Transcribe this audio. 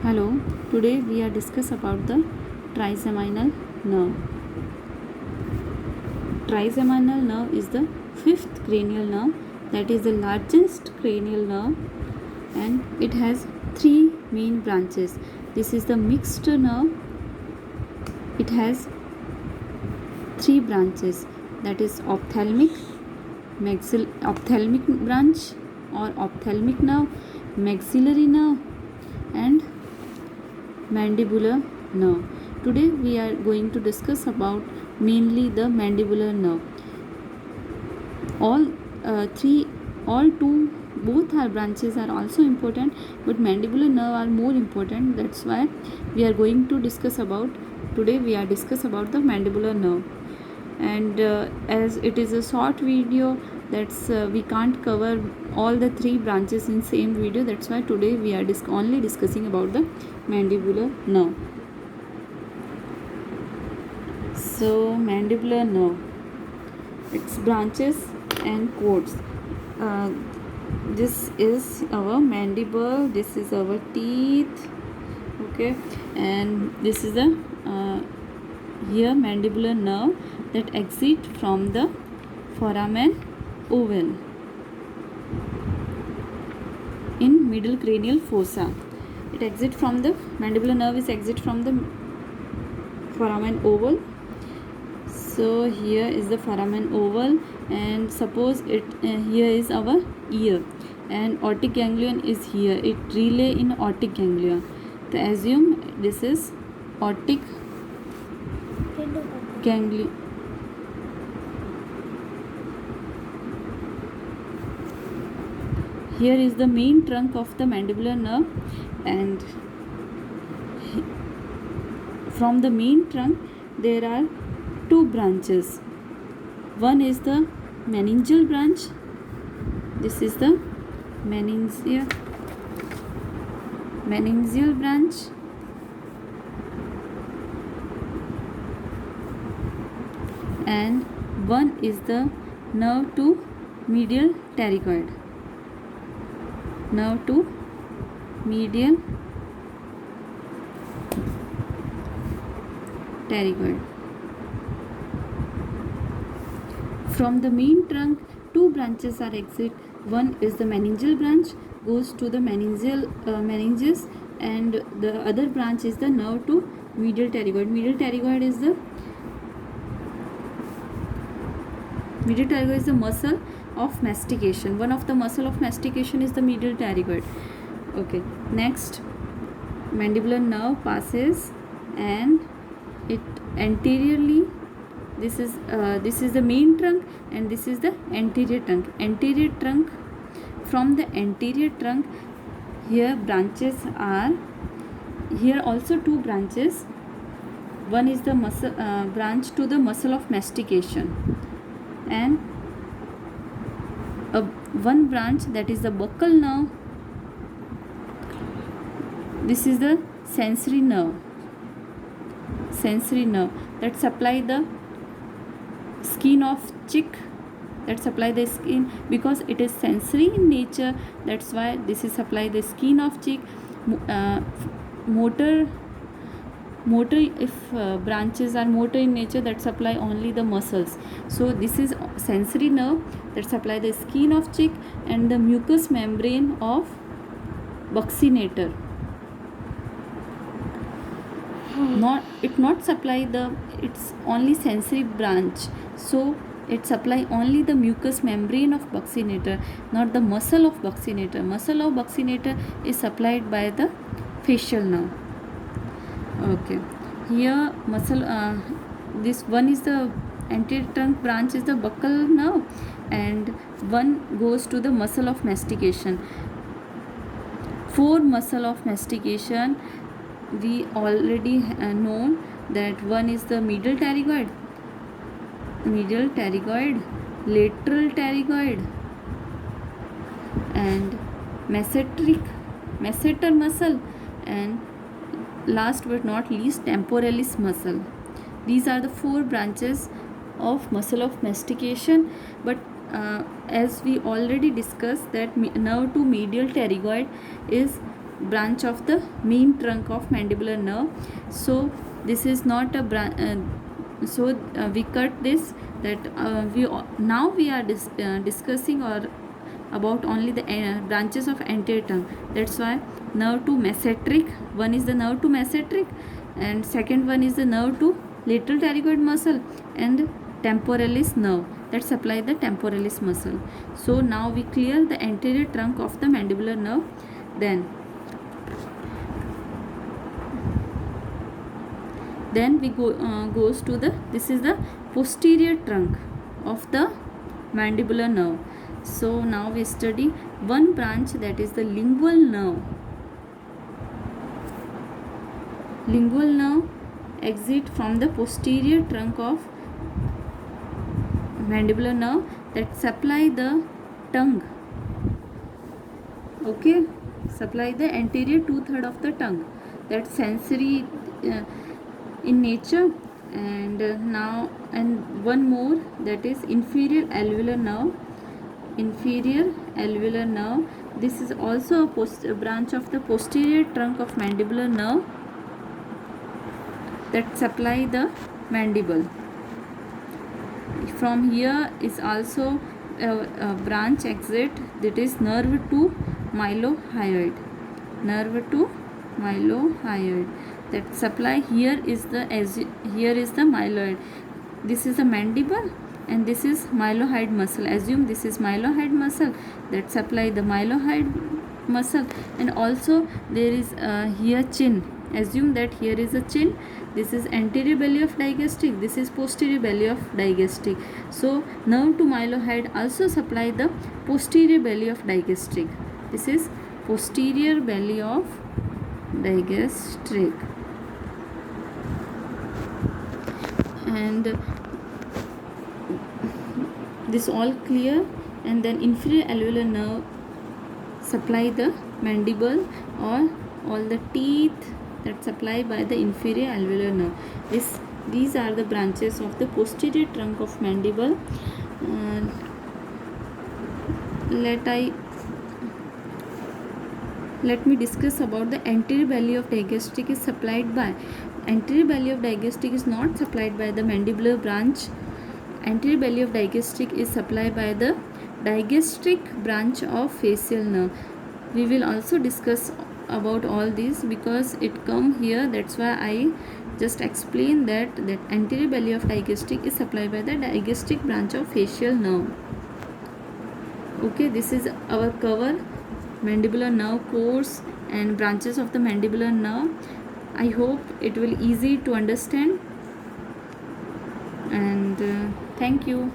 Hello, today we are discuss about the trigeminal nerve. Trigeminal nerve is the fifth cranial nerve, that is the largest cranial nerve, and it has three main branches. This is the mixed nerve. It has three branches, that is ophthalmic branch or ophthalmic nerve, maxillary nerve and mandibular nerve. Today we are going to discuss about mainly the mandibular nerve. All two, both our branches are also important, but mandibular nerve are more important. That's why we are going to discuss about today. We are discuss about the mandibular nerve, and as it is a short video, that's we can't cover all the three branches in same video. That's why today we are only discussing about the mandibular nerve. So mandibular nerve, its branches and codes. This is our mandible, this is our teeth, okay, and this is the here mandibular nerve that exit from the foramen ovale in middle cranial fossa. It exit from the mandibular nerve is exit from the foramen ovale. So here is the foramen ovale, and suppose it here is our ear, and aortic ganglion is here. It relay in aortic ganglion. So assume this is aortic ganglion. Here is the main trunk of the mandibular nerve, and from the main trunk there are two branches. One is the meningeal branch. This is the meningeal branch, and one is the nerve to medial pterygoid. Nerve to medial pterygoid. From the main trunk, two branches are exit. One is the meningeal branch, goes to the meninges, and the other branch is the nerve to medial pterygoid. Medial pterygoid is the muscle of mastication. One of the muscle of mastication is the medial pterygoid. Okay. Next, mandibular nerve passes, and it anteriorly. This is the main trunk, and this is the anterior trunk. Anterior trunk, from the anterior trunk, here branches are here also two branches. One is the muscle branch to the muscle of mastication, and one branch, that is the buccal nerve. This is the sensory nerve that supply the skin of cheek, that supply the skin because it is sensory in nature. That's why this is supply the skin of cheek. Motor, if branches are motor in nature, that supply only the muscles. So this is sensory nerve that supply the skin of cheek, and the mucous membrane of buccinator. Not supply the, it's only sensory branch, so it supply only the mucous membrane of buccinator, not the muscle of buccinator. Muscle of buccinator is supplied by the facial nerve. Okay, here muscle, this one is the anterior trunk branch is the buccal nerve, and one goes to the muscle of mastication. Four muscle of mastication we already know, that one is the medial pterygoid, lateral pterygoid, and masseter muscle, and last but not least temporalis muscle. These are the four branches of muscle of mastication. But as we already discussed, that nerve to medial pterygoid is branch of the main trunk of mandibular nerve. So this is not a we cut this, that now we are discussing or about only the branches of anterior tongue. That's why nerve to mesenteric, one is the nerve to mesenteric, and second one is the nerve to lateral pterygoid muscle, and temporalis nerve that supply the temporalis muscle. So now we clear the anterior trunk of the mandibular nerve. Then we goes to the, this is the posterior trunk of the mandibular nerve. So now we study one branch, that is the lingual nerve. Lingual nerve exit from the posterior trunk of mandibular nerve that supply the tongue. Okay, supply the anterior 2/3 of the tongue. That's sensory in nature. And now, and one more, that is inferior alveolar nerve. Inferior alveolar nerve, this is also a branch of the posterior trunk of mandibular nerve that supply the mandible. From here is also a branch exit, that is nerve to mylohyoid. Nerve to mylohyoid that supply, here is the mylohyoid. This is the mandible and this is mylohyoid muscle. Assume this is mylohyoid muscle that supply the mylohyoid muscle. And also there is here chin. Assume that here is a chin. This is anterior belly of digastric. This is posterior belly of digastric. So nerve to mylohyoid also supply the posterior belly of digastric. This is posterior belly of digastric. And this all clear. And then inferior alveolar nerve supply the mandible or all the teeth that supply by the inferior alveolar nerve. These are the branches of the posterior trunk of mandible. Let me discuss about the anterior belly of digastric is supplied by. Anterior belly of digastric is not supplied by the mandibular branch. Anterior belly of digastric is supplied by the digastric branch of facial nerve. We will also discuss about all these because it come here. That's why I just explain that anterior belly of digastric is supplied by the digastric branch of facial nerve. Okay, this is our cover mandibular nerve course and branches of the mandibular nerve. I hope it will easy to understand, and thank you.